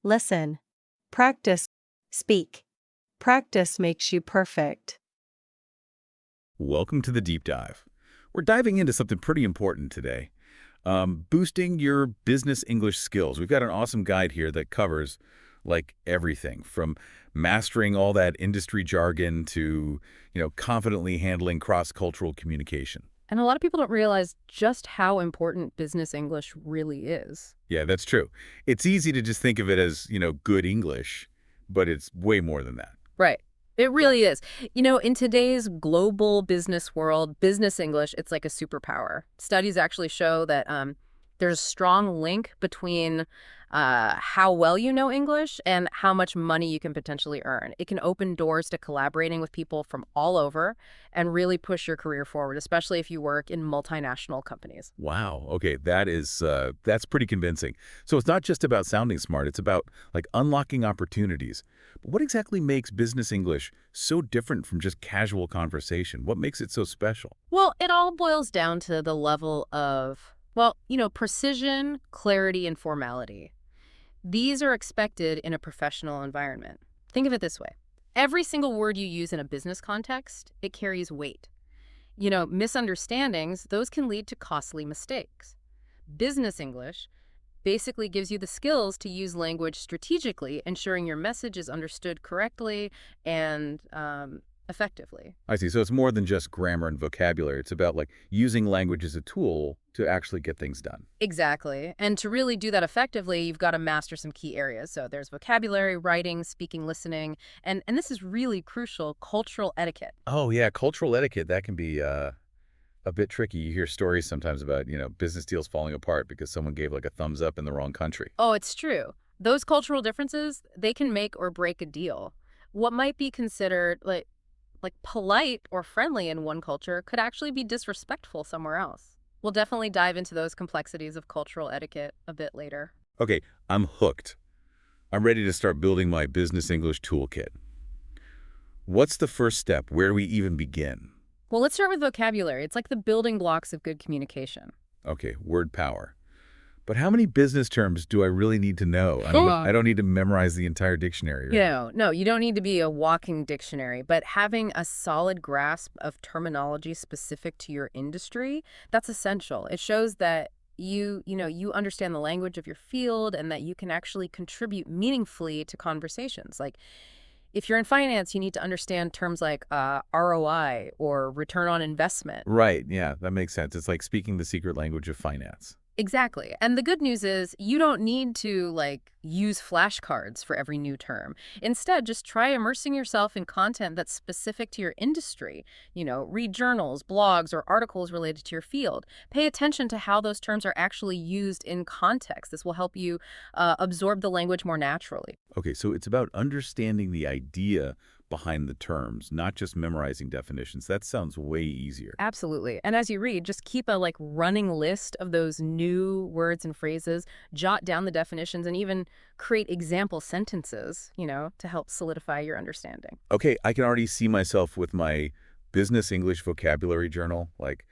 listen. Practice, speak. Practice makes you perfect. Welcome to the Deep Dive. We're diving into something pretty important today. Boosting your business English skills. We've got an awesome guide here that covers like everything from mastering all that industry jargon to, confidently handling cross-cultural communication. And a lot of people don't realize just how important business English really is. Yeah, that's true. It's easy to just think of it as, good English, but it's way more than that. Right. It really is. In today's global business world, business English, it's like a superpower. Studies actually show that there's a strong link between how well you know English and how much money you can potentially earn. It can open doors to collaborating with people from all over and really push your career forward, especially if you work in multinational companies. Wow. Okay, that's pretty convincing. So it's not just about sounding smart, it's about like unlocking opportunities. But what exactly makes business English so different from just casual conversation? What makes it so special? Well, it all boils down to the level of, precision, clarity, and formality. These are expected in a professional environment. Think of it this way. Every single word you use in a business context, it carries weight. Misunderstandings, those can lead to costly mistakes. Business English basically gives you the skills to use language strategically, ensuring your message is understood correctly and effectively. I see. So it's more than just grammar and vocabulary. It's about like using language as a tool to actually get things done. Exactly. And to really do that effectively, you've got to master some key areas. So there's vocabulary, writing, speaking, listening, and this is really crucial, cultural etiquette. Oh, yeah. Cultural etiquette, that can be a bit tricky. You hear stories sometimes about, business deals falling apart because someone gave like a thumbs up in the wrong country. Oh, it's true. Those cultural differences, they can make or break a deal. What might be considered like polite or friendly in one culture could actually be disrespectful somewhere else. We'll definitely dive into those complexities of cultural etiquette a bit later. Okay, I'm hooked. I'm ready to start building my business English toolkit. What's the first step? Where do we even begin? Well, let's start with vocabulary. It's like the building blocks of good communication. Okay, word power. But how many business terms do I really need to know? I don't need to memorize the entire dictionary. Right? No, you don't need to be a walking dictionary, but having a solid grasp of terminology specific to your industry, that's essential. It shows that you understand the language of your field and that you can actually contribute meaningfully to conversations. Like if you're in finance, you need to understand terms like ROI or return on investment. Right, yeah, that makes sense. It's like speaking the secret language of finance. Exactly. And the good news is you don't need to use flashcards for every new term. Instead, just try immersing yourself in content that's specific to your industry. Read journals, blogs, or articles related to your field. Pay attention to how those terms are actually used in context. This will help you absorb the language more naturally. Okay, so it's about understanding the idea behind the terms, not just memorizing definitions. That sounds way easier. Absolutely. And as you read, just keep a running list of those new words and phrases, jot down the definitions, and even create example sentences, to help solidify your understanding. Okay, I can already see myself with my business English vocabulary journal, like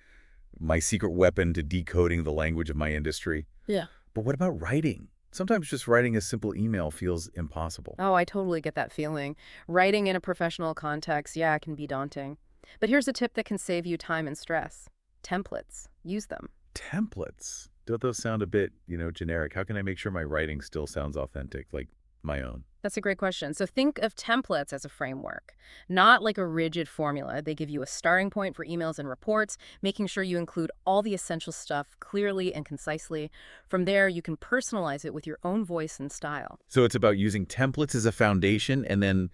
my secret weapon to decoding the language of my industry. Yeah. But what about writing? Sometimes just writing a simple email feels impossible. Oh, I totally get that feeling. Writing in a professional context, yeah, it can be daunting. But here's a tip that can save you time and stress. Templates. Use them. Templates? Don't those sound a bit, generic? How can I make sure my writing still sounds authentic, like my own? That's a great question. So think of templates as a framework, not like a rigid formula. They give you a starting point for emails and reports, making sure you include all the essential stuff clearly and concisely. From there, you can personalize it with your own voice and style. So it's about using templates as a foundation and then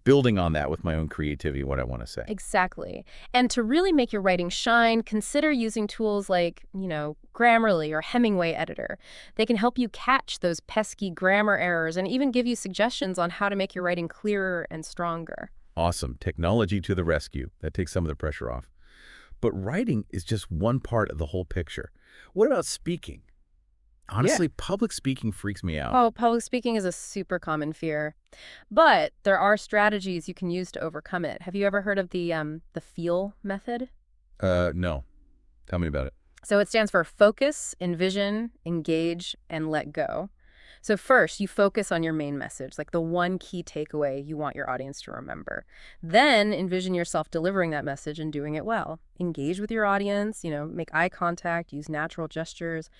building on that with my own creativity, what I want to say. Exactly. And to really make your writing shine, consider using tools like, Grammarly or Hemingway Editor. They can help you catch those pesky grammar errors and even give you suggestions on how to make your writing clearer and stronger. Awesome. Technology to the rescue. That takes some of the pressure off. But writing is just one part of the whole picture. What about speaking? Honestly, public speaking freaks me out. Oh, public speaking is a super common fear. But there are strategies you can use to overcome it. Have you ever heard of the FEEL method? No. Tell me about it. So it stands for focus, envision, engage, and let go. So first, you focus on your main message, like the one key takeaway you want your audience to remember. Then envision yourself delivering that message and doing it well. Engage with your audience, make eye contact, use natural gestures.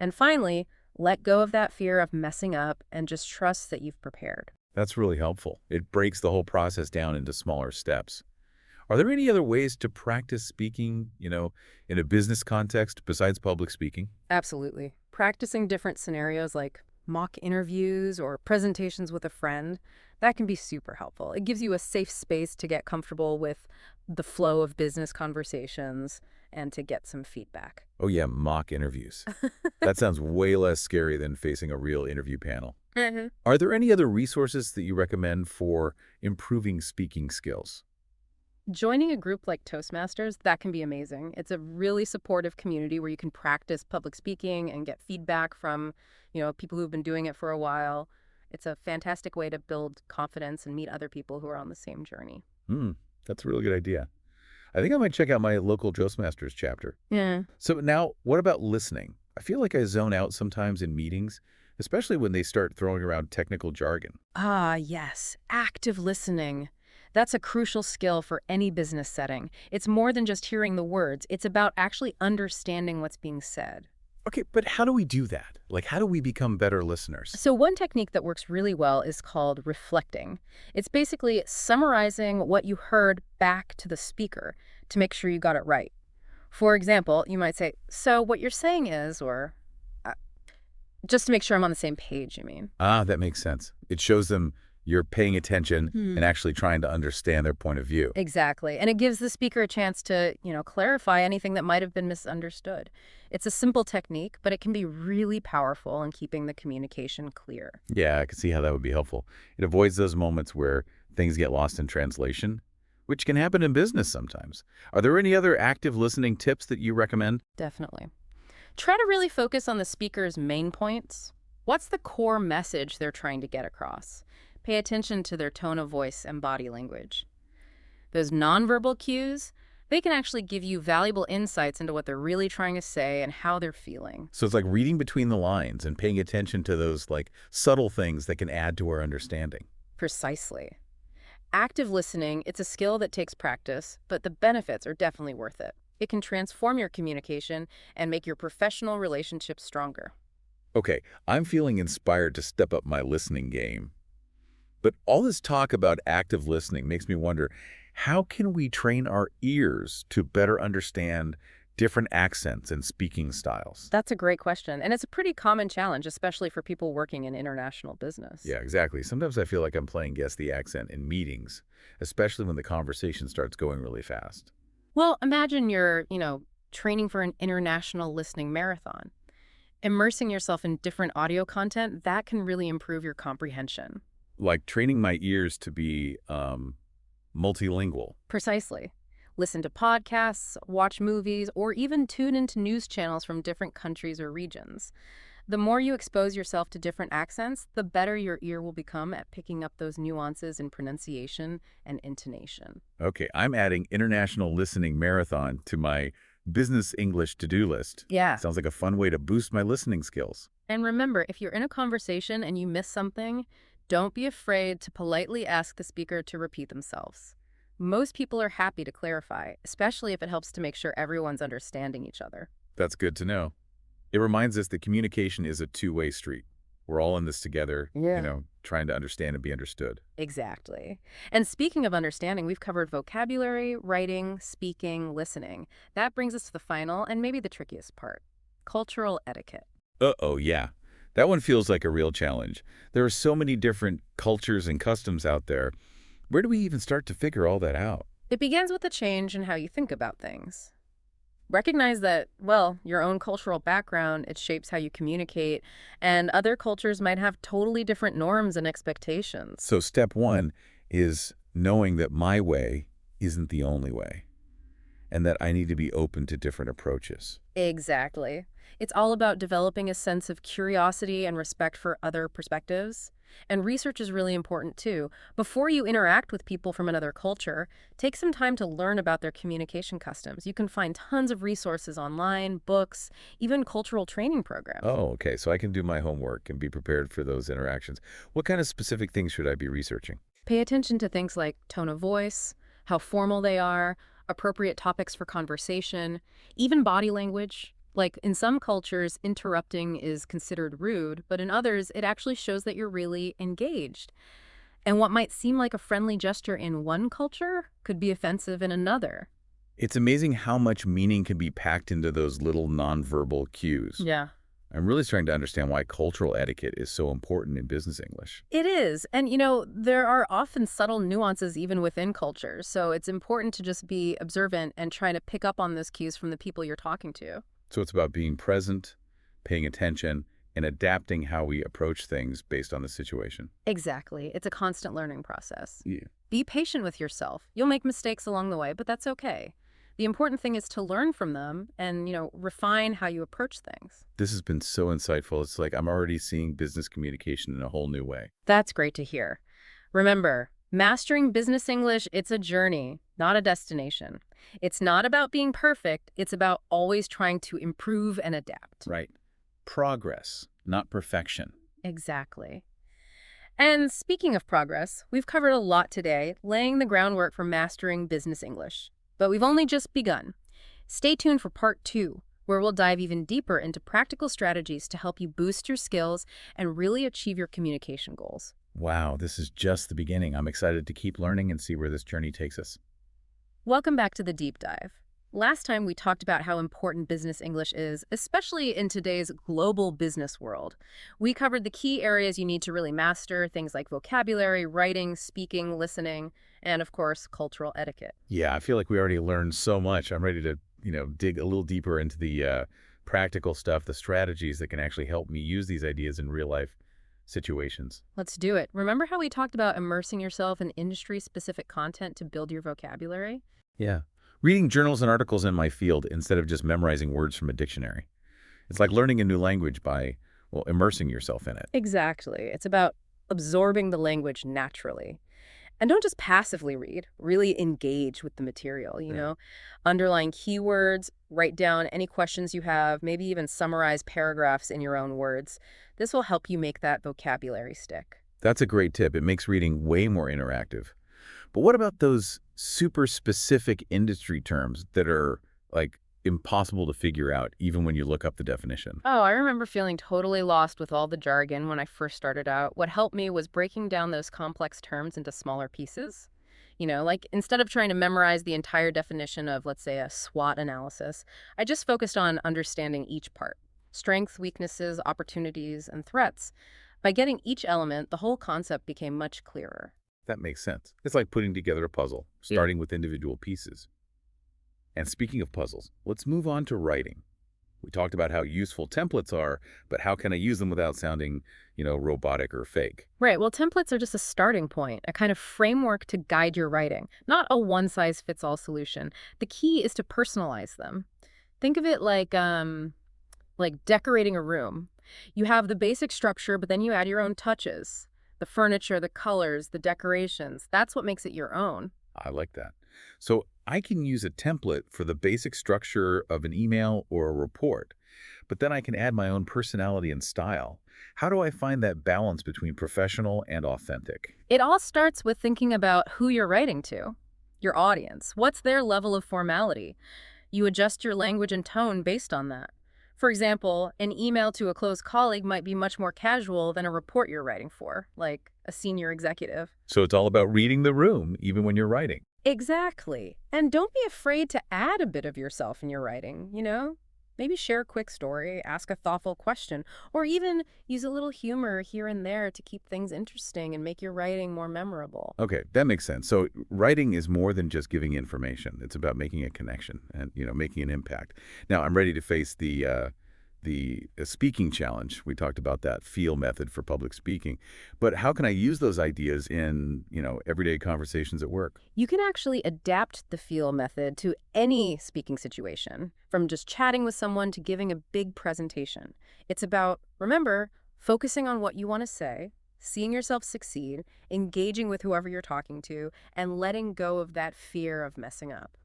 And finally, let go of that fear of messing up and just trust that you've prepared. That's really helpful. It breaks the whole process down into smaller steps. Are there any other ways to practice speaking, in a business context besides public speaking? Absolutely. Practicing different scenarios like mock interviews or presentations with a friend, that can be super helpful. It gives you a safe space to get comfortable with the flow of business conversations and to get some feedback. Oh yeah, mock interviews. That sounds way less scary than facing a real interview panel. Mhm. Are there any other resources that you recommend for improving speaking skills? Joining a group like Toastmasters, that can be amazing. It's a really supportive community where you can practice public speaking and get feedback from, people who've been doing it for a while. It's a fantastic way to build confidence and meet other people who are on the same journey. Hmm, that's a really good idea. I think I might check out my local Toastmasters chapter. Yeah. So now, what about listening? I feel like I zone out sometimes in meetings, especially when they start throwing around technical jargon. Ah, yes. Active listening. That's a crucial skill for any business setting. It's more than just hearing the words. It's about actually understanding what's being said. Okay, but how do we do that? Like, how do we become better listeners? So one technique that works really well is called reflecting. It's basically summarizing what you heard back to the speaker to make sure you got it right. For example, you might say, "So what you're saying is," or uh, just to make sure I'm on the same page, you mean? Ah, that makes sense. It shows them you're paying attention and actually trying to understand their point of view. Exactly. And it gives the speaker a chance to, clarify anything that might have been misunderstood. It's a simple technique, but it can be really powerful in keeping the communication clear. Yeah, I can see how that would be helpful. It avoids those moments where things get lost in translation, which can happen in business sometimes. Are there any other active listening tips that you recommend? Definitely. Try to really focus on the speaker's main points. What's the core message they're trying to get across? Pay attention to their tone of voice and body language. Those nonverbal cues, they can actually give you valuable insights into what they're really trying to say and how they're feeling. So it's like reading between the lines and paying attention to those like subtle things that can add to our understanding. Precisely. Active listening, it's a skill that takes practice, but the benefits are definitely worth it. It can transform your communication and make your professional relationships stronger. Okay, I'm feeling inspired to step up my listening game. But all this talk about active listening makes me wonder, how can we train our ears to better understand different accents and speaking styles? That's a great question, and it's a pretty common challenge, especially for people working in international business. Yeah, exactly. Sometimes I feel like I'm playing guess the accent in meetings, especially when the conversation starts going really fast. Well, imagine you're, training for an international listening marathon. Immersing yourself in different audio content, that can really improve your comprehension. Like training my ears to be multilingual. Precisely. Listen to podcasts, watch movies, or even tune into news channels from different countries or regions. The more you expose yourself to different accents, the better your ear will become at picking up those nuances in pronunciation and intonation. Okay, I'm adding International Listening Marathon to my business English to-do list. Yeah. Sounds like a fun way to boost my listening skills. And remember, if you're in a conversation and you miss something, don't be afraid to politely ask the speaker to repeat themselves. Most people are happy to clarify, especially if it helps to make sure everyone's understanding each other. That's good to know. It reminds us that communication is a two-way street. We're all in this together, trying to understand and be understood. Exactly. And speaking of understanding, we've covered vocabulary, writing, speaking, listening. That brings us to the final and maybe the trickiest part, cultural etiquette. Uh-oh, yeah. That one feels like a real challenge. There are so many different cultures and customs out there. Where do we even start to figure all that out? It begins with a change in how you think about things. Recognize that, your own cultural background, it shapes how you communicate, and other cultures might have totally different norms and expectations. So step one is knowing that my way isn't the only way, and that I need to be open to different approaches. Exactly. It's all about developing a sense of curiosity and respect for other perspectives. And research is really important too. Before you interact with people from another culture, take some time to learn about their communication customs. You can find tons of resources online, books, even cultural training programs. Oh, okay. So I can do my homework and be prepared for those interactions. What kind of specific things should I be researching? Pay attention to things like tone of voice, how formal they are, appropriate topics for conversation, even body language. Like in some cultures, interrupting is considered rude, but in others, it actually shows that you're really engaged. And what might seem like a friendly gesture in one culture could be offensive in another. It's amazing how much meaning can be packed into those little nonverbal cues. Yeah. I'm really starting to understand why cultural etiquette is so important in business English. It is. And, there are often subtle nuances even within cultures. So it's important to just be observant and try to pick up on those cues from the people you're talking to. So it's about being present, paying attention, and adapting how we approach things based on the situation. Exactly. It's a constant learning process. Yeah. Be patient with yourself. You'll make mistakes along the way, but that's okay. The important thing is to learn from them and, refine how you approach things. This has been so insightful. It's like I'm already seeing business communication in a whole new way. That's great to hear. Remember, mastering business English, it's a journey, not a destination. It's not about being perfect. It's about always trying to improve and adapt. Right. Progress, not perfection. Exactly. And speaking of progress, we've covered a lot today, laying the groundwork for mastering business English. But we've only just begun. Stay tuned for part 2, where we'll dive even deeper into practical strategies to help you boost your skills and really achieve your communication goals. Wow, this is just the beginning. I'm excited to keep learning and see where this journey takes us. Welcome back to the deep dive. Last time we talked about how important business English is, especially in today's global business world. We covered the key areas you need to really master, things like vocabulary, writing, speaking, listening, and of course, cultural etiquette. Yeah, I feel like we already learned so much. I'm ready to, dig a little deeper into the practical stuff, the strategies that can actually help me use these ideas in real life situations. Let's do it. Remember how we talked about immersing yourself in industry-specific content to build your vocabulary? Yeah. Reading journals and articles in my field instead of just memorizing words from a dictionary. It's like learning a new language by, well, immersing yourself in it. Exactly. It's about absorbing the language naturally. And don't just passively read, really engage with the material, Underline keywords, write down any questions you have, maybe even summarize paragraphs in your own words. This will help you make that vocabulary stick. That's a great tip. It makes reading way more interactive. But what about those super specific industry terms that are like impossible to figure out even when you look up the definition? Oh, I remember feeling totally lost with all the jargon when I first started out. What helped me was breaking down those complex terms into smaller pieces. Like instead of trying to memorize the entire definition of, let's say, a SWOT analysis, I just focused on understanding each part: strengths, weaknesses, opportunities, and threats. By getting each element, the whole concept became much clearer. That makes sense. It's like putting together a puzzle, starting with individual pieces. And speaking of puzzles, let's move on to writing. We talked about how useful templates are, but how can I use them without sounding, robotic or fake? Right. Well, templates are just a starting point, a kind of framework to guide your writing, not a one-size-fits-all solution. The key is to personalize them. Think of it like decorating a room. You have the basic structure, but then you add your own touches. The furniture, the colors, the decorations. That's what makes it your own. I like that. So I can use a template for the basic structure of an email or a report, but then I can add my own personality and style. How do I find that balance between professional and authentic? It all starts with thinking about who you're writing to, your audience. What's their level of formality? You adjust your language and tone based on that. For example, an email to a close colleague might be much more casual than a report you're writing for, like a senior executive. So it's all about reading the room, even when you're writing. Exactly. And don't be afraid to add a bit of yourself in your writing, Maybe share a quick story, ask a thoughtful question, or even use a little humor here and there to keep things interesting and make your writing more memorable. Okay, that makes sense. So writing is more than just giving information. It's about making a connection and, making an impact. Now, I'm ready to face the speaking challenge. We talked about that feel method for public speaking. But how can I use those ideas in, everyday conversations at work? You can actually adapt the feel method to any speaking situation, from just chatting with someone to giving a big presentation. It's about, remember, focusing on what you want to say, seeing yourself succeed, engaging with whoever you're talking to, and letting go of that fear of messing up.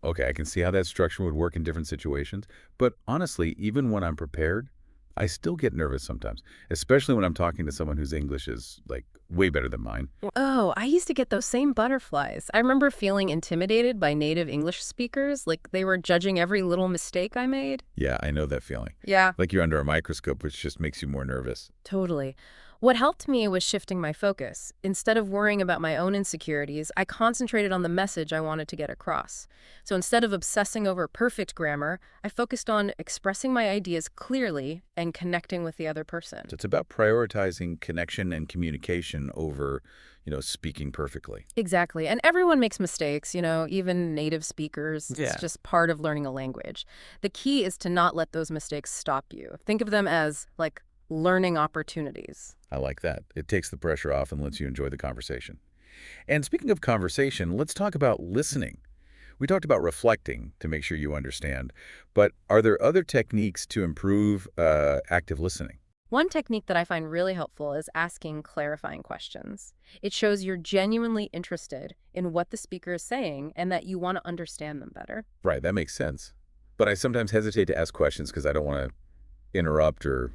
Okay, I can see how that structure would work in different situations. But honestly, even when I'm prepared, I still get nervous sometimes, especially when I'm talking to someone whose English is like way better than mine. Oh, I used to get those same butterflies. I remember feeling intimidated by native English speakers, like they were judging every little mistake I made. Yeah, I know that feeling. Yeah. Like you're under a microscope, which just makes you more nervous. Totally. What helped me was shifting my focus. Instead of worrying about my own insecurities, I concentrated on the message I wanted to get across. So instead of obsessing over perfect grammar, I focused on expressing my ideas clearly and connecting with the other person. So it's about prioritizing connection and communication over, speaking perfectly. Exactly. And everyone makes mistakes, even native speakers. It's Yeah. just part of learning a language. The key is to not let those mistakes stop you. Think of them as like learning opportunities. I like that. It takes the pressure off and lets you enjoy the conversation. And speaking of conversation, let's talk about listening. We talked about reflecting to make sure you understand, but are there other techniques to improve active listening? One technique that I find really helpful is asking clarifying questions. It shows you're genuinely interested in what the speaker is saying and that you want to understand them better. Right, that makes sense. But I sometimes hesitate to ask questions because I don't want to interrupt or,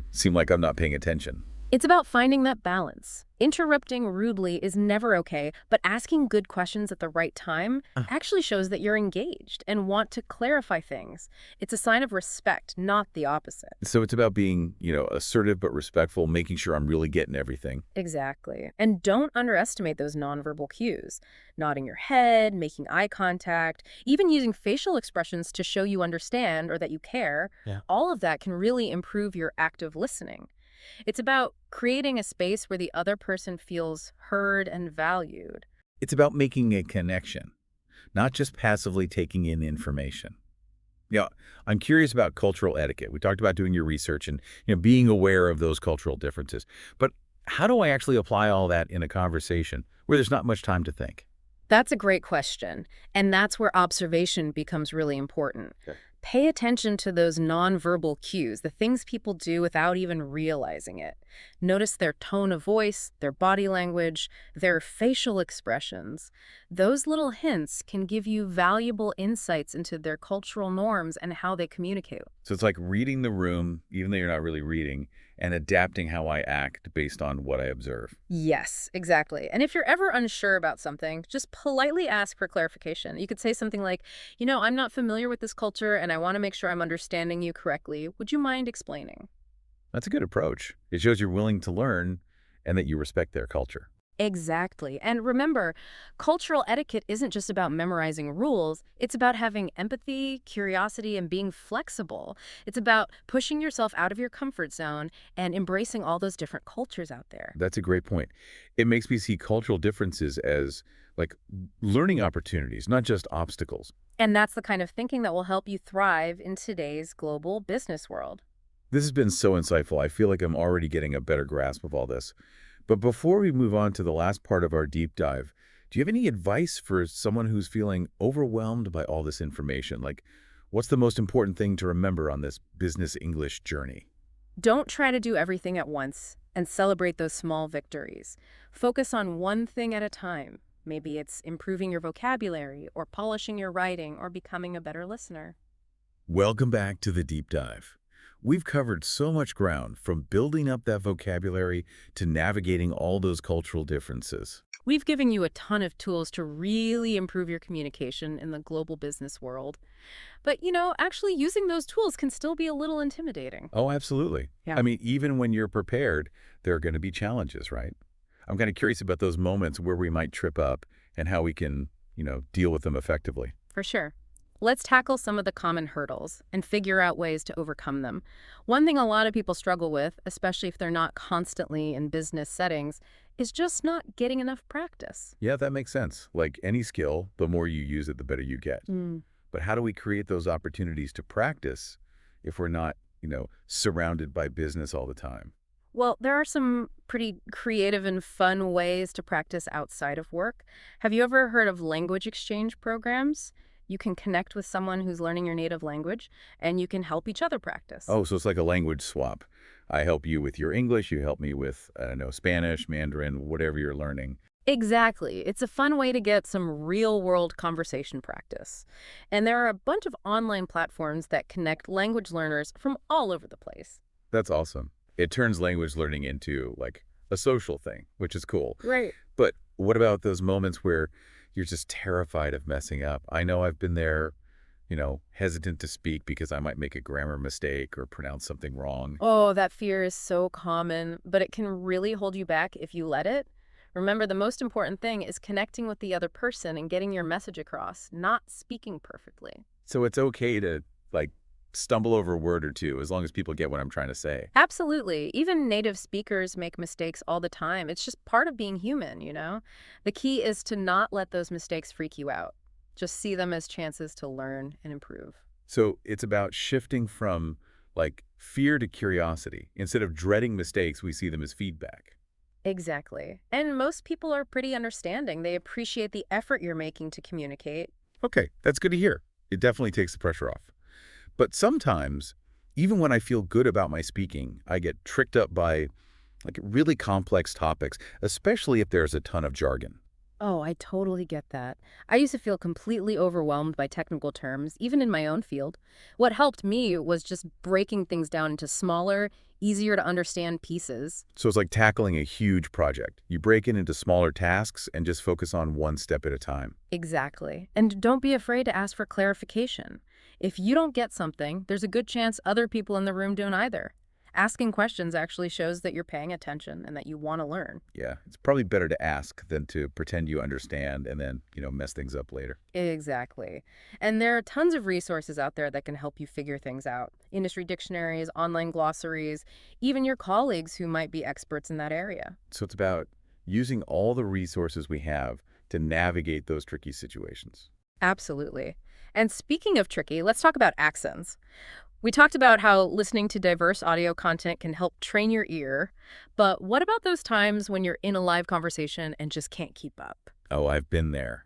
seem like I'm not paying attention. It's about finding that balance. Interrupting rudely is never okay, but asking good questions at the right time actually shows that you're engaged and want to clarify things. It's a sign of respect, not the opposite. So it's about being, assertive but respectful, making sure I'm really getting everything. Exactly. And don't underestimate those nonverbal cues. Nodding your head, making eye contact, even using facial expressions to show you understand or that you care, Yeah. all of that can really improve your active listening. It's about creating a space where the other person feels heard and valued. It's about making a connection, not just passively taking in information. Yeah, I'm curious about cultural etiquette. We talked about doing your research and being aware of those cultural differences. But how do I actually apply all that in a conversation where there's not much time to think? That's a great question. And that's where observation becomes really important. Okay. Pay attention to those nonverbal cues, the things people do without even realizing it. Notice their tone of voice, their body language, their facial expressions. Those little hints can give you valuable insights into their cultural norms and how they communicate. So it's like reading the room, even though you're not really reading, and adapting how I act based on what I observe. Yes, exactly. And if you're ever unsure about something, just politely ask for clarification. You could say something like, I'm not familiar with this culture and I want to make sure I'm understanding you correctly. Would you mind explaining? That's a good approach. It shows you're willing to learn and that you respect their culture. Exactly. And remember, cultural etiquette isn't just about memorizing rules. It's about having empathy, curiosity, and being flexible. It's about pushing yourself out of your comfort zone and embracing all those different cultures out there. That's a great point. It makes me see cultural differences as like learning opportunities, not just obstacles. And that's the kind of thinking that will help you thrive in today's global business world. This has been so insightful. I feel like I'm already getting a better grasp of all this. But before we move on to the last part of our deep dive, do you have any advice for someone who's feeling overwhelmed by all this information? Like, what's the most important thing to remember on this business English journey? Don't try to do everything at once and celebrate those small victories. Focus on one thing at a time. Maybe it's improving your vocabulary or polishing your writing or becoming a better listener. Welcome back to the deep dive. We've covered so much ground, from building up that vocabulary to navigating all those cultural differences. We've given you a ton of tools to really improve your communication in the global business world. But, actually using those tools can still be a little intimidating. Oh, absolutely. Yeah. I mean, even when you're prepared, there are going to be challenges, right? I'm kind of curious about those moments where we might trip up and how we can, deal with them effectively. For sure. Let's tackle some of the common hurdles and figure out ways to overcome them. One thing a lot of people struggle with, especially if they're not constantly in business settings, is just not getting enough practice. Yeah, that makes sense. Like any skill, the more you use it, the better you get. But how do we create those opportunities to practice if we're not, surrounded by business all the time? Well, there are some pretty creative and fun ways to practice outside of work. Have you ever heard of language exchange programs? You can connect with someone who's learning your native language, and you can help each other practice. Oh, so it's like a language swap. I help you with your English, you help me with, I don't know, Spanish, Mandarin, whatever you're learning. Exactly. It's a fun way to get some real-world conversation practice. And there are a bunch of online platforms that connect language learners from all over the place. That's awesome. It turns language learning into like a social thing, which is cool. Right. But what about those moments where you're just terrified of messing up? I know I've been there, hesitant to speak because I might make a grammar mistake or pronounce something wrong. Oh, that fear is so common, but it can really hold you back if you let it. Remember, the most important thing is connecting with the other person and getting your message across, not speaking perfectly. So it's okay to like stumble over a word or two as long as people get what I'm trying to say. Absolutely. Even native speakers make mistakes all the time. It's just part of being human. The key is to not let those mistakes freak you out. Just see them as chances to learn and improve. So it's about shifting from like fear to curiosity. Instead of dreading mistakes, we see them as feedback. Exactly. And most people are pretty understanding. They appreciate the effort you're making to communicate. Okay, that's good to hear. It definitely takes the pressure off. But sometimes, even when I feel good about my speaking, I get tricked up by like really complex topics, especially if there's a ton of jargon. Oh, I totally get that. I used to feel completely overwhelmed by technical terms, even in my own field. What helped me was just breaking things down into smaller, easier to understand pieces. So it's like tackling a huge project. You break it into smaller tasks and just focus on one step at a time. Exactly. And don't be afraid to ask for clarification. If you don't get something, there's a good chance other people in the room don't either. Asking questions actually shows that you're paying attention and that you want to learn. Yeah, it's probably better to ask than to pretend you understand and then, mess things up later. Exactly. And there are tons of resources out there that can help you figure things out. Industry dictionaries, online glossaries, even your colleagues who might be experts in that area. So it's about using all the resources we have to navigate those tricky situations. Absolutely. And speaking of tricky, let's talk about accents. We talked about how listening to diverse audio content can help train your ear, but what about those times when you're in a live conversation and just can't keep up? Oh, I've been there.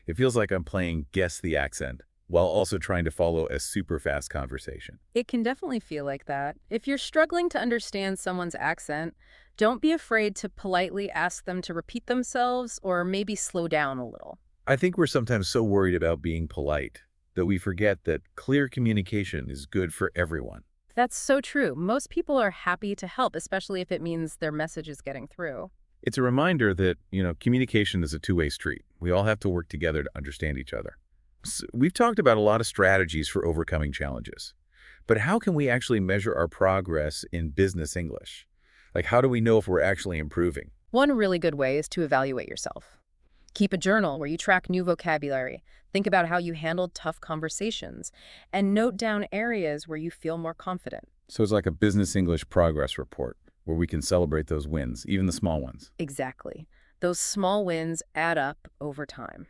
It feels like I'm playing Guess the Accent while also trying to follow a super fast conversation. It can definitely feel like that. If you're struggling to understand someone's accent, don't be afraid to politely ask them to repeat themselves or maybe slow down a little. I think we're sometimes so worried about being polite that we forget that clear communication is good for everyone. That's so true. Most people are happy to help, especially if it means their message is getting through. It's a reminder that, communication is a two-way street. We all have to work together to understand each other. We've talked about a lot of strategies for overcoming challenges, but how can we actually measure our progress in business English? Like, how do we know if we're actually improving? One really good way is to evaluate yourself. Keep a journal where you track new vocabulary, think about how you handled tough conversations, and note down areas where you feel more confident. So it's like a business English progress report where we can celebrate those wins, even the small ones. Exactly. Those small wins add up over time.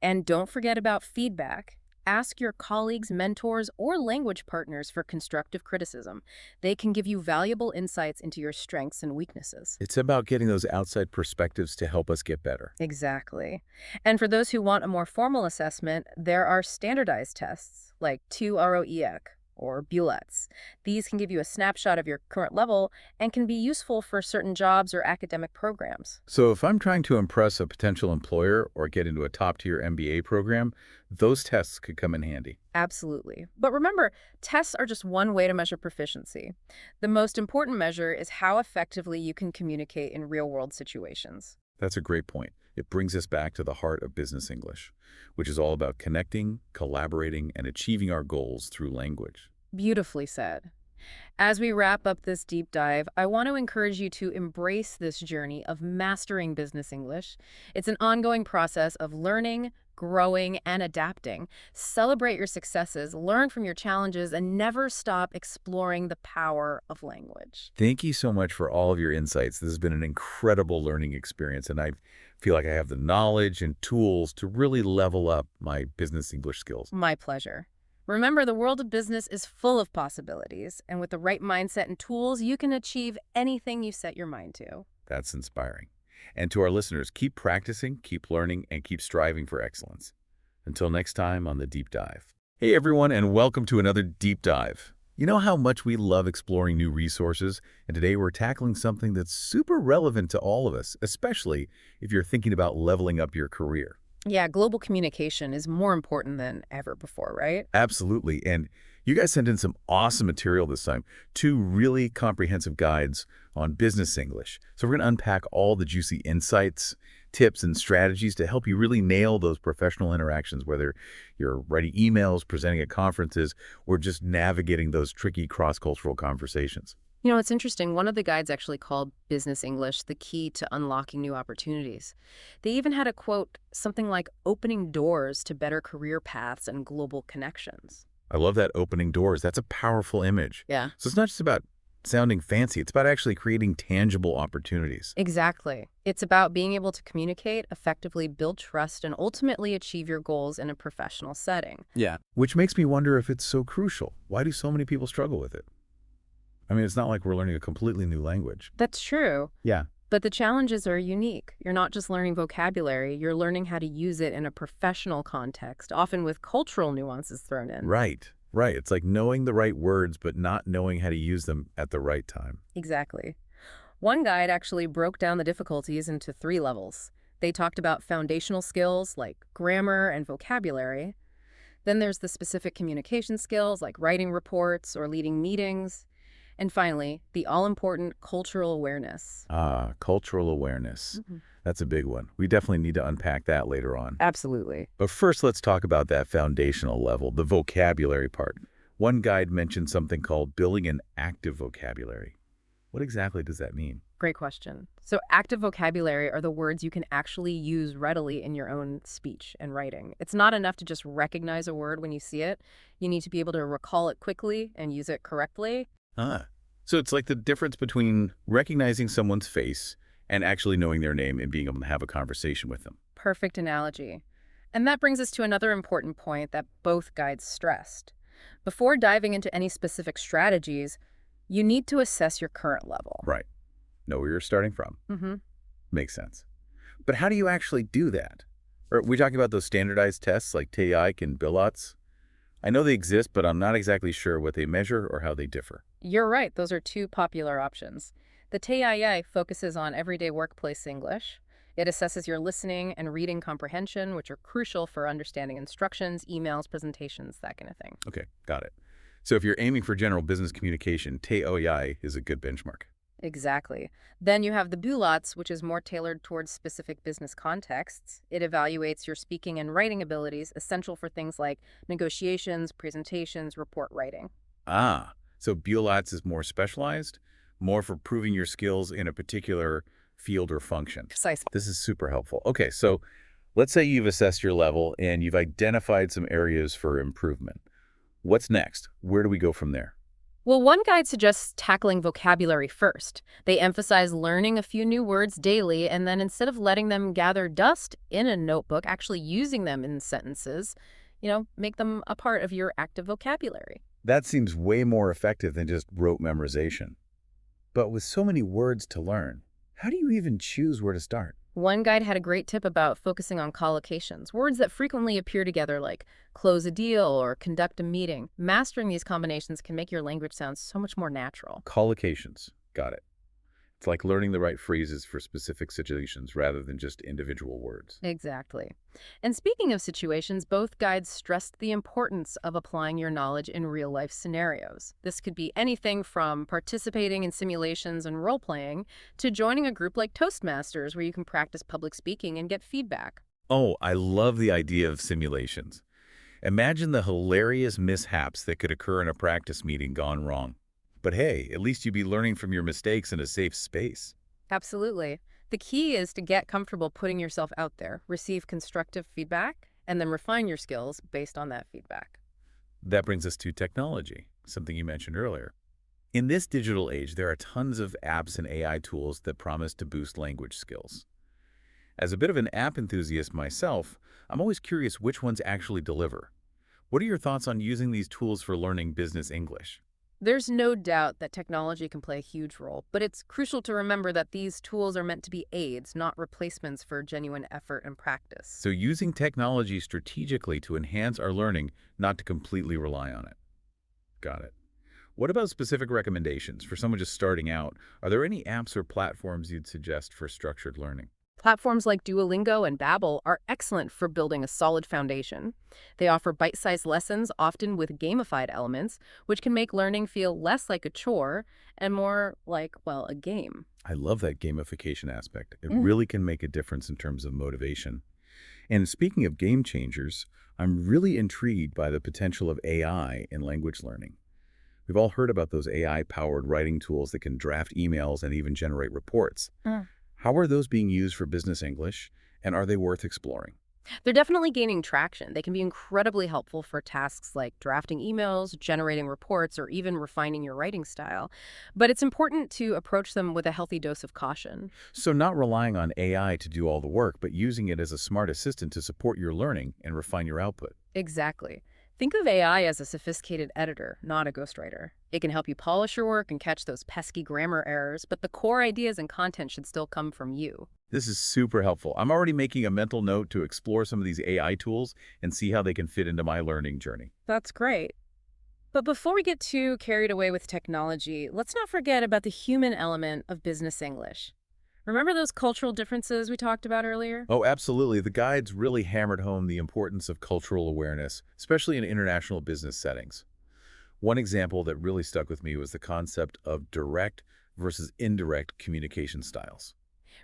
And don't forget about feedback. Ask your colleagues, mentors, or language partners for constructive criticism. They can give you valuable insights into your strengths and weaknesses. It's about getting those outside perspectives to help us get better. Exactly. And for those who want a more formal assessment, there are standardized tests like 2ROEAC or BULETs. These can give you a snapshot of your current level and can be useful for certain jobs or academic programs. So if I'm trying to impress a potential employer or get into a top-tier MBA program, those tests could come in handy. Absolutely. But remember, tests are just one way to measure proficiency. The most important measure is how effectively you can communicate in real-world situations. That's a great point. It brings us back to the heart of business English, which is all about connecting, collaborating, and achieving our goals through language. Beautifully said. As we wrap up this deep dive, I want to encourage you to embrace this journey of mastering business English. It's an ongoing process of learning, growing, and adapting. Celebrate your successes, learn from your challenges, and never stop exploring the power of language. Thank you so much for all of your insights. This has been an incredible learning experience, and I feel like I have the knowledge and tools to really level up my business English skills. My pleasure. Remember, the world of business is full of possibilities, and with the right mindset and tools, you can achieve anything you set your mind to. That's inspiring. And to our listeners, keep practicing, keep learning, and keep striving for excellence. Until next time on the Deep Dive. Hey everyone, and welcome to another Deep Dive. You know how much we love exploring new resources, and today we're tackling something that's super relevant to all of us, especially if you're thinking about leveling up your career. Yeah, global communication is more important than ever before, right? Absolutely, and you guys sent in some awesome material this time, two really comprehensive guides on business English. So we're going to unpack all the juicy insights, tips, and strategies to help you really nail those professional interactions, whether you're writing emails, presenting at conferences, or just navigating those tricky cross-cultural conversations. You know, it's interesting. One of the guides actually called Business English the key to unlocking new opportunities. They even had a quote, something like opening doors to better career paths and global connections. I love that opening doors. That's a powerful image. Yeah, So it's not just about sounding fancy. It's about actually creating tangible opportunities. exactly. It's about being able to communicate, effectively build trust, and ultimately achieve your goals in a professional setting. Yeah. Which makes me wonder if it's so crucial. Why do so many people struggle with it? I mean, it's not like we're learning a completely new language. That's true. Yeah. But the challenges are unique. You're not just learning vocabulary, you're learning how to use it in a professional context, often with cultural nuances thrown in. Right. Right. It's like knowing the right words, but not knowing how to use them at the right time. Exactly. One guide actually broke down the difficulties into 3 levels. They talked about foundational skills like grammar and vocabulary. Then there's the specific communication skills like writing reports or leading meetings. And finally, the all-important cultural awareness. Cultural awareness. Mhm. That's a big one. We definitely need to unpack that later on. Absolutely. But first, let's talk about that foundational level, the vocabulary part. One guide mentioned something called building an active vocabulary. What exactly does that mean? Great question. So active vocabulary are the words you can actually use readily in your own speech and writing. It's not enough to just recognize a word when you see it. You need to be able to recall it quickly and use it correctly. So it's like the difference between recognizing someone's face and actually knowing their name and being able to have a conversation with them. Perfect analogy. And that brings us to another important point that both guides stressed. Before diving into any specific strategies, you need to assess your current level. Right. Know where you're starting from. Mm-hmm. Makes sense. But how do you actually do that? Are we talking about those standardized tests like TEIC and BILOTS? I know they exist, but I'm not exactly sure what they measure or how they differ. You're right. Those are 2 popular options. The TEII focuses on everyday workplace English. It assesses your listening and reading comprehension, which are crucial for understanding instructions, emails, presentations, that kind of thing. Okay, got it. So if you're aiming for general business communication, TEII is a good benchmark. Exactly. Then you have the BULATS, which is more tailored towards specific business contexts. It evaluates your speaking and writing abilities, essential for things like negotiations, presentations, report writing. So BILOTS is more specialized, more for proving your skills in a particular field or function. Precisely. This is super helpful. Okay, so let's say you've assessed your level and you've identified some areas for improvement. What's next? Where do we go from there? Well, one guide suggests tackling vocabulary first. They emphasize learning a few new words daily, and then instead of letting them gather dust in a notebook, actually using them in sentences, make them a part of your active vocabulary. That seems way more effective than just rote memorization. But with so many words to learn, how do you even choose where to start? One guide had a great tip about focusing on collocations, words that frequently appear together like close a deal or conduct a meeting. Mastering these combinations can make your language sound so much more natural. Collocations. Got it. It's like learning the right phrases for specific situations rather than just individual words. Exactly. And speaking of situations, both guides stressed the importance of applying your knowledge in real-life scenarios. This could be anything from participating in simulations and role-playing to joining a group like Toastmasters where you can practice public speaking and get feedback. Oh, I love the idea of simulations. Imagine the hilarious mishaps that could occur in a practice meeting gone wrong. But hey, at least you'd be learning from your mistakes in a safe space. Absolutely. The key is to get comfortable putting yourself out there, receive constructive feedback, and then refine your skills based on that feedback. That brings us to technology, something you mentioned earlier. In this digital age, there are tons of apps and AI tools that promise to boost language skills. As a bit of an app enthusiast myself, I'm always curious which ones actually deliver. What are your thoughts on using these tools for learning business English? There's no doubt that technology can play a huge role, but it's crucial to remember that these tools are meant to be aids, not replacements for genuine effort and practice. So using technology strategically to enhance our learning, not to completely rely on it. Got it. What about specific recommendations for someone just starting out? Are there any apps or platforms you'd suggest for structured learning? Platforms like Duolingo and Babbel are excellent for building a solid foundation. They offer bite-sized lessons, often with gamified elements, which can make learning feel less like a chore and more like, well, a game. I love that gamification aspect. It really can make a difference in terms of motivation. And speaking of game changers, I'm really intrigued by the potential of AI in language learning. We've all heard about those AI-powered writing tools that can draft emails and even generate reports. Mm. How are those being used for business English, and are they worth exploring? They're definitely gaining traction. They can be incredibly helpful for tasks like drafting emails, generating reports, or even refining your writing style. But it's important to approach them with a healthy dose of caution. So not relying on AI to do all the work, but using it as a smart assistant to support your learning and refine your output. Exactly. Think of AI as a sophisticated editor, not a ghostwriter. It can help you polish your work and catch those pesky grammar errors, but the core ideas and content should still come from you. This is super helpful. I'm already making a mental note to explore some of these AI tools and see how they can fit into my learning journey. That's great. But before we get too carried away with technology, let's not forget about the human element of business English. Remember those cultural differences we talked about earlier? Oh, absolutely. The guides really hammered home the importance of cultural awareness, especially in international business settings. One example that really stuck with me was the concept of direct versus indirect communication styles.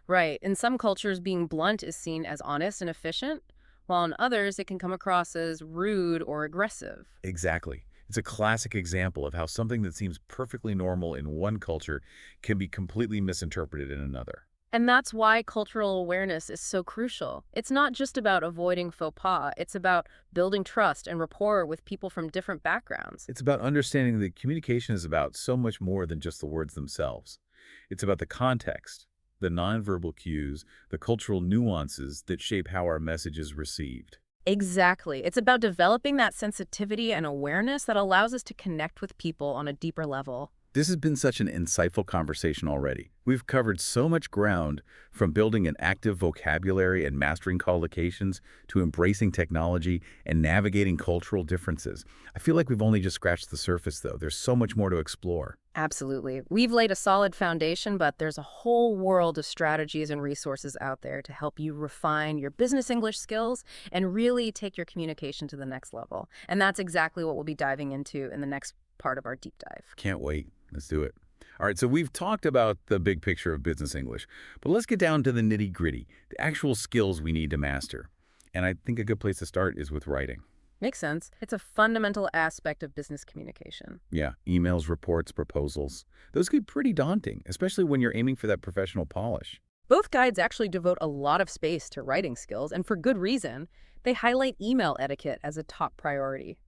Right. In some cultures, being blunt is seen as honest and efficient, while in others, it can come across as rude or aggressive. Exactly. It's a classic example of how something that seems perfectly normal in one culture can be completely misinterpreted in another. And that's why cultural awareness is so crucial. It's not just about avoiding faux pas, it's about building trust and rapport with people from different backgrounds. It's about understanding that communication is about so much more than just the words themselves. It's about the context, the nonverbal cues, the cultural nuances that shape how our message is received. Exactly. It's about developing that sensitivity and awareness that allows us to connect with people on a deeper level. This has been such an insightful conversation already. We've covered so much ground, from building an active vocabulary and mastering collocations to embracing technology and navigating cultural differences. I feel like we've only just scratched the surface, though. There's so much more to explore. Absolutely. We've laid a solid foundation, but there's a whole world of strategies and resources out there to help you refine your business English skills and really take your communication to the next level. And that's exactly what we'll be diving into in the next part of our deep dive. Can't wait. Let's do it. All right, so we've talked about the big picture of business English, but let's get down to the nitty-gritty, the actual skills we need to master. And I think a good place to start is with writing. Makes sense. It's a fundamental aspect of business communication. Yeah, emails, reports, proposals. Those can be pretty daunting, especially when you're aiming for that professional polish. Both guides actually devote a lot of space to writing skills, and for good reason. They highlight email etiquette as a top priority.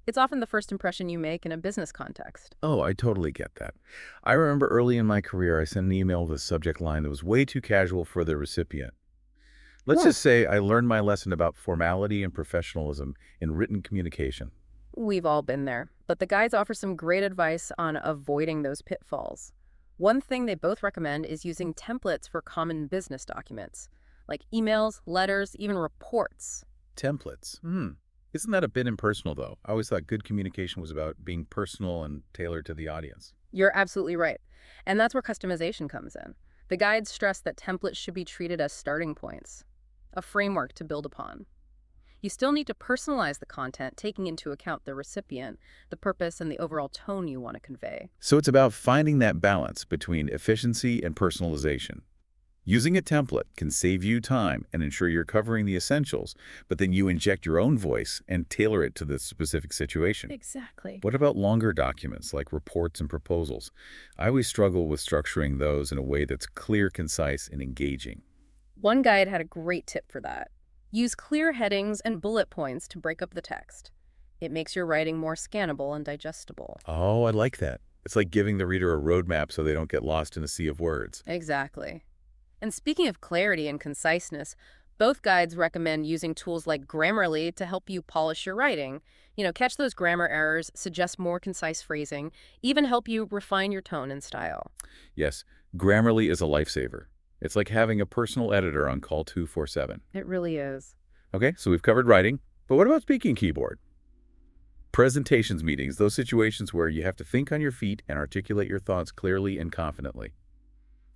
It's often the first impression you make in a business context. Oh, I totally get that. I remember early in my career, I sent an email with a subject line that was way too casual for the recipient. Let's just say I learned my lesson about formality and professionalism in written communication. We've all been there, but the guides offer some great advice on avoiding those pitfalls. One thing they both recommend is using templates for common business documents, like emails, letters, even reports. Templates. Isn't that a bit impersonal, though? I always thought good communication was about being personal and tailored to the audience. You're absolutely right. And that's where customization comes in. The guides stress that templates should be treated as starting points, a framework to build upon. You still need to personalize the content, taking into account the recipient, the purpose, and the overall tone you want to convey. So it's about finding that balance between efficiency and personalization. Using a template can save you time and ensure you're covering the essentials, but then you inject your own voice and tailor it to the specific situation. Exactly. What about longer documents like reports and proposals? I always struggle with structuring those in a way that's clear, concise, and engaging. One guide had a great tip for that. Use clear headings and bullet points to break up the text. It makes your writing more scannable and digestible. Oh, I like that. It's like giving the reader a roadmap so they don't get lost in a sea of words. Exactly. And speaking of clarity and conciseness, both guides recommend using tools like Grammarly to help you polish your writing. Catch those grammar errors, suggest more concise phrasing, even help you refine your tone and style. Yes, Grammarly is a lifesaver. It's like having a personal editor on call 247. It really is. Okay, so we've covered writing, but what about speaking keyboard? Presentations meetings, those situations where you have to think on your feet and articulate your thoughts clearly and confidently.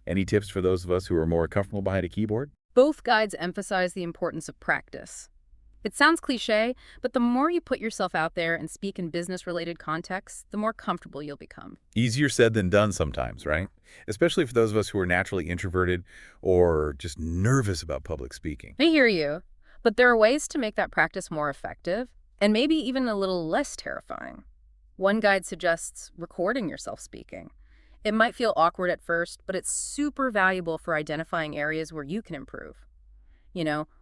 Any tips for those of us who are more comfortable behind a keyboard? Both guides emphasize the importance of practice. It sounds cliche, but the more you put yourself out there and speak in business-related contexts, the more comfortable you'll become. Easier said than done sometimes, right? Especially for those of us who are naturally introverted or just nervous about public speaking. I hear you, but there are ways to make that practice more effective and maybe even a little less terrifying. One guide suggests recording yourself speaking. It might feel awkward at first, but it's super valuable for identifying areas where you can improve.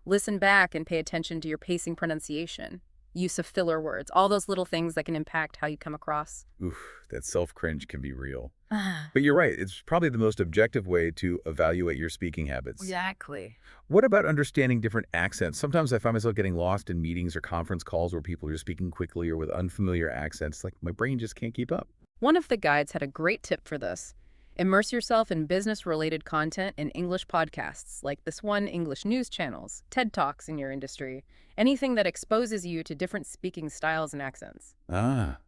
Listen back and pay attention to your pacing, pronunciation, use of filler words, all those little things that can impact how you come across. Oof, that self-cringe can be real. Ah, But you're right, it's probably the most objective way to evaluate your speaking habits. exactly. What about understanding different accents? Sometimes I find myself getting lost in meetings or conference calls where people are just speaking quickly or with unfamiliar accents. Like my brain just can't keep up. One of the guides had a great tip for this. Immerse yourself in business-related content in English podcasts, like this one, English news channels, TED Talks in your industry, anything that exposes you to different speaking styles and accents. Ah,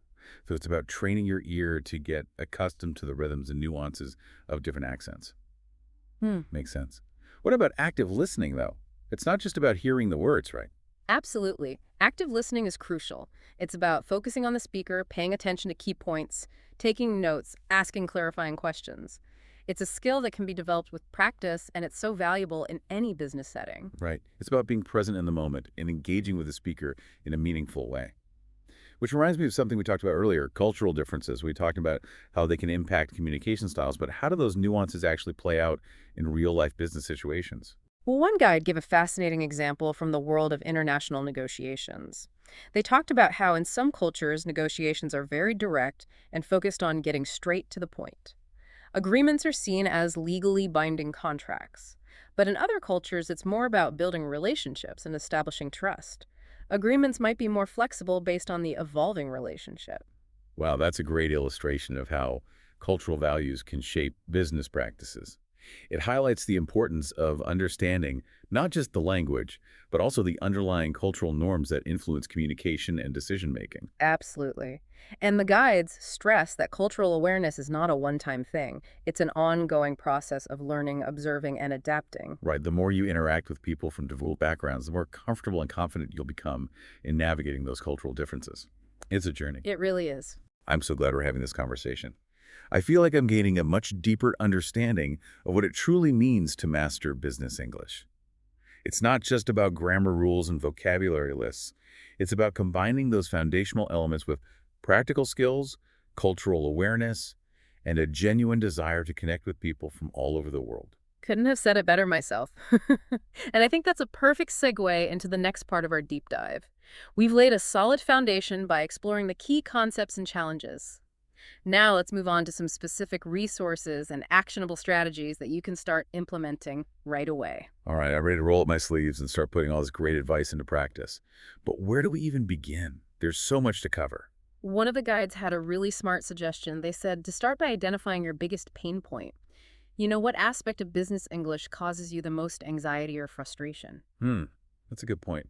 so it's about training your ear to get accustomed to the rhythms and nuances of different accents. Hmm. Makes sense. What about active listening, though? It's not just about hearing the words, right? Absolutely. Active listening is crucial. It's about focusing on the speaker, paying attention to key points, taking notes, asking clarifying questions. It's a skill that can be developed with practice, and it's so valuable in any business setting. Right. It's about being present in the moment and engaging with the speaker in a meaningful way. Which reminds me of something we talked about earlier, cultural differences. We talked about how they can impact communication styles, but how do those nuances actually play out in real-life business situations? Well, one guide gave a fascinating example from the world of international negotiations. They talked about how in some cultures, negotiations are very direct and focused on getting straight to the point. Agreements are seen as legally binding contracts. But in other cultures, it's more about building relationships and establishing trust. Agreements might be more flexible based on the evolving relationship. Wow, that's a great illustration of how cultural values can shape business practices. It highlights the importance of understanding not just the language, but also the underlying cultural norms that influence communication and decision-making. Absolutely. And the guides stress that cultural awareness is not a one-time thing. It's an ongoing process of learning, observing, and adapting. Right, the more you interact with people from diverse backgrounds, the more comfortable and confident you'll become in navigating those cultural differences. It's a journey. It really is. I'm so glad we're having this conversation. I feel like I'm gaining a much deeper understanding of what it truly means to master business English. It's not just about grammar rules and vocabulary lists. It's about combining those foundational elements with practical skills, cultural awareness, and a genuine desire to connect with people from all over the world. Couldn't have said it better myself. And I think that's a perfect segue into the next part of our deep dive. We've laid a solid foundation by exploring the key concepts and challenges. Now let's move on to some specific resources and actionable strategies that you can start implementing right away. All right, I'm ready to roll up my sleeves and start putting all this great advice into practice. But where do we even begin? There's so much to cover. One of the guides had a really smart suggestion. They said to start by identifying your biggest pain point. What aspect of business English causes you the most anxiety or frustration? That's a good point.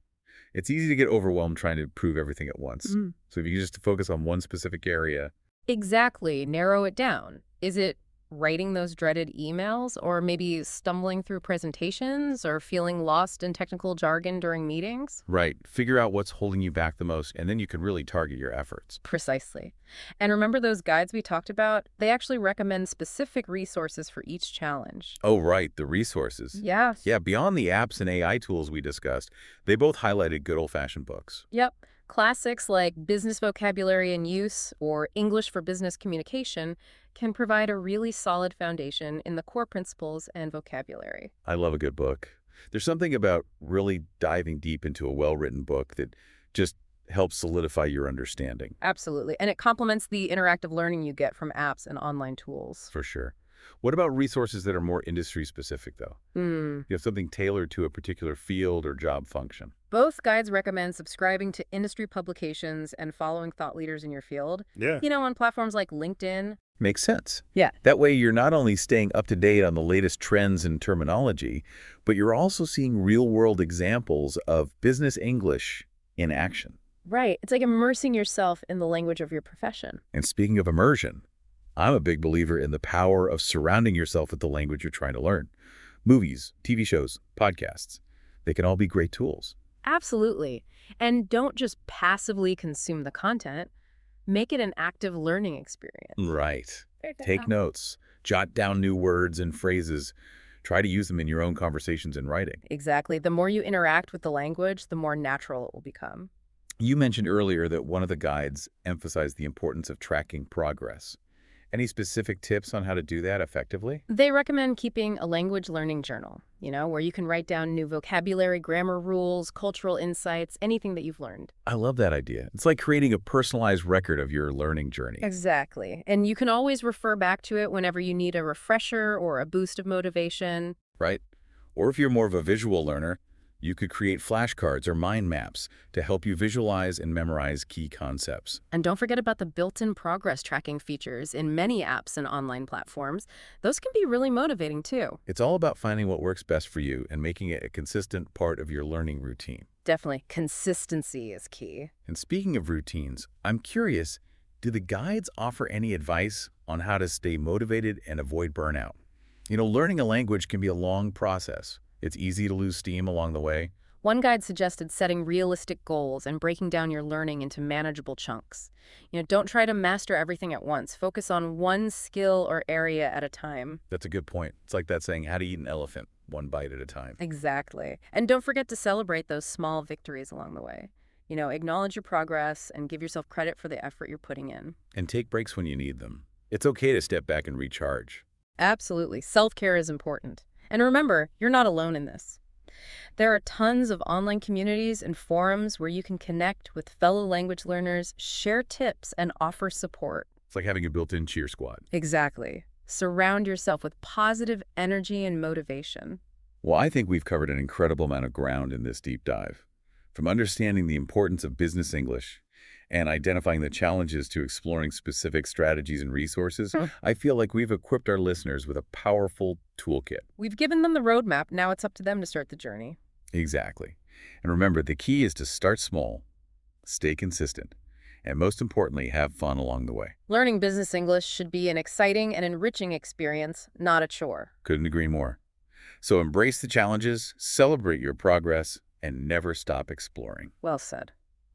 It's easy to get overwhelmed trying to prove everything at once. So if you can just focus on one specific area. Exactly. Narrow it down. Is it writing those dreaded emails, or maybe stumbling through presentations, or feeling lost in technical jargon during meetings? Right. Figure out what's holding you back the most, and then you can really target your efforts. Precisely. And remember those guides we talked about? They actually recommend specific resources for each challenge. Oh, right. The resources. Yeah. Yeah, beyond the apps and AI tools we discussed, they both highlighted good old-fashioned books. Yep. Classics like Business Vocabulary in Use or English for Business Communication can provide a really solid foundation in the core principles and vocabulary. I love a good book. There's something about really diving deep into a well-written book that just helps solidify your understanding. Absolutely. And it complements the interactive learning you get from apps and online tools. For sure. What about resources that are more industry-specific, though? Hmm. You have something tailored to a particular field or job function. Both guides recommend subscribing to industry publications and following thought leaders in your field. Yeah. On platforms like LinkedIn. Makes sense. Yeah. That way, you're not only staying up to date on the latest trends and terminology, but you're also seeing real-world examples of business English in action. Right. It's like immersing yourself in the language of your profession. And speaking of immersion, I'm a big believer in the power of surrounding yourself with the language you're trying to learn. Movies, TV shows, podcasts, they can all be great tools. Absolutely. And don't just passively consume the content. Make it an active learning experience. Right. Take notes, jot down new words and phrases, try to use them in your own conversations and writing. Exactly. The more you interact with the language, the more natural it will become. You mentioned earlier that one of the guides emphasized the importance of tracking progress. Any specific tips on how to do that effectively? They recommend keeping a language learning journal, where you can write down new vocabulary, grammar rules, cultural insights, anything that you've learned. I love that idea. It's like creating a personalized record of your learning journey. Exactly. And you can always refer back to it whenever you need a refresher or a boost of motivation. Right? Or if you're more of a visual learner, you could create flashcards or mind maps to help you visualize and memorize key concepts. And don't forget about the built-in progress tracking features in many apps and online platforms. Those can be really motivating too. It's all about finding what works best for you and making it a consistent part of your learning routine. Definitely, consistency is key. And speaking of routines, I'm curious, do the guides offer any advice on how to stay motivated and avoid burnout? Learning a language can be a long process. It's easy to lose steam along the way. One guide suggested setting realistic goals and breaking down your learning into manageable chunks. Don't try to master everything at once. Focus on one skill or area at a time. That's a good point. It's like that saying, how to eat an elephant, one bite at a time. Exactly. And don't forget to celebrate those small victories along the way. Acknowledge your progress and give yourself credit for the effort you're putting in. And take breaks when you need them. It's okay to step back and recharge. Absolutely. Self-care is important. And remember, you're not alone in this. There are tons of online communities and forums where you can connect with fellow language learners, share tips, and offer support. It's like having a built-in cheer squad. Exactly. Surround yourself with positive energy and motivation. Well, I think we've covered an incredible amount of ground in this deep dive. From understanding the importance of business English and identifying the challenges to exploring specific strategies and resources, I feel like we've equipped our listeners with a powerful toolkit. We've given them the roadmap. Now it's up to them to start the journey. Exactly. And remember, the key is to start small, stay consistent, and most importantly, have fun along the way. Learning business English should be an exciting and enriching experience, not a chore. Couldn't agree more. So embrace the challenges, celebrate your progress, and never stop exploring. Well said.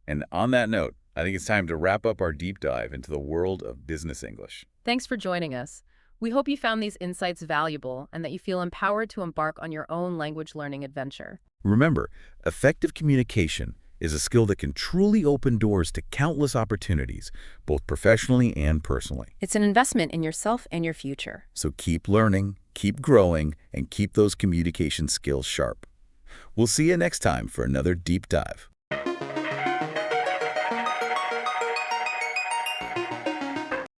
And on that note, I think it's time to wrap up our deep dive into the world of business English. Thanks for joining us. We hope you found these insights valuable and that you feel empowered to embark on your own language learning adventure. Remember, effective communication is a skill that can truly open doors to countless opportunities, both professionally and personally. It's an investment in yourself and your future. So keep learning, keep growing, and keep those communication skills sharp. We'll see you next time for another deep dive.